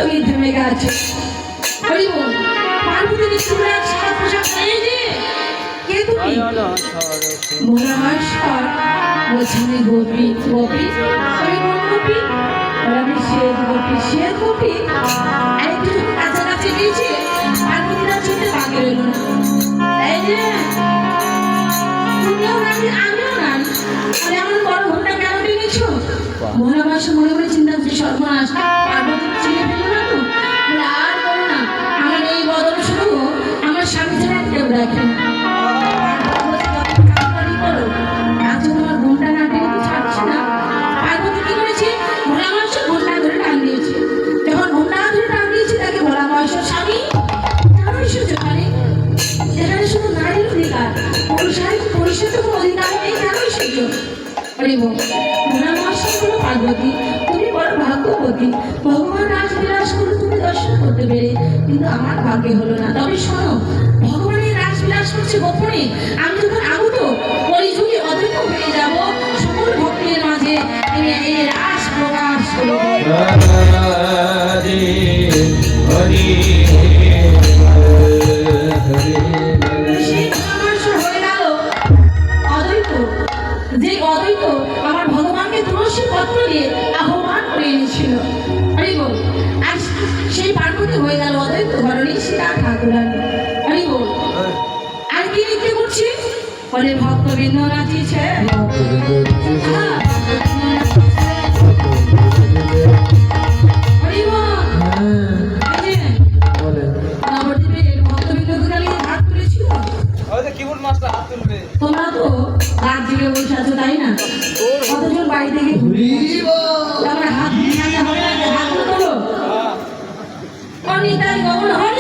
সঙ্গে থেমে গেছে। পার্বতী বিষ্ণুরাজ সারা পোশাক নিয়ে যে কে তুমি? মহামাশ্বর বলছে আমি গোপী। গোপী আমি কোন গোপী? আমি শ্বেত গোপী। শ্বেত গোপী একটু যখন কাছাকাছি গিয়েছে পার্বতীরা ছুটে বাকি রইল না। এই যে তুমিও রানী আমিও রানী, তাহলে এমন বড় ঘন্টা কেন ভেঙেছ? মহামাশ্য মনে মনে চিন্তা করছে সর্বনাশ, পার্বতী চিনে ফেললো না তো? আর বলো না, আমার এই বদল শুরু আমার স্বামী ছাড়া কেউ দেখে না। পার্বতী তুমি বড় ভাগ্যবতী, ভগবান রাসবিলাস করে তুমি দর্শন করতে পেরে, কিন্তু আমার ভাগ্যে হলো না। তবে শোনো, ভগবানের রাসবিলাস করছে গোপনে, আমি যখন আগত কলিযুগে অদ্বৈত হয়ে যাব, সকল ভক্তের মাঝে এই রাস প্রকাশ করব। যে অদ্বৈত আমার ভগবানকে তুলসী পত্র দিয়ে আহ্বান করে এনেছিল, আর সেই পার্বতী হয়ে গেল অদ্বৈত বরণী সীতা ঠাকুরানী। আর কি লিখতে করছি? বলে ভক্তবৃন্দ নাচিছে, তোমরা তো রাত জেগে বসে আছো তাই না? কতজন বাড়ি থেকে আমার হাত হাত তোলো, অনিতাই গৌর হরে।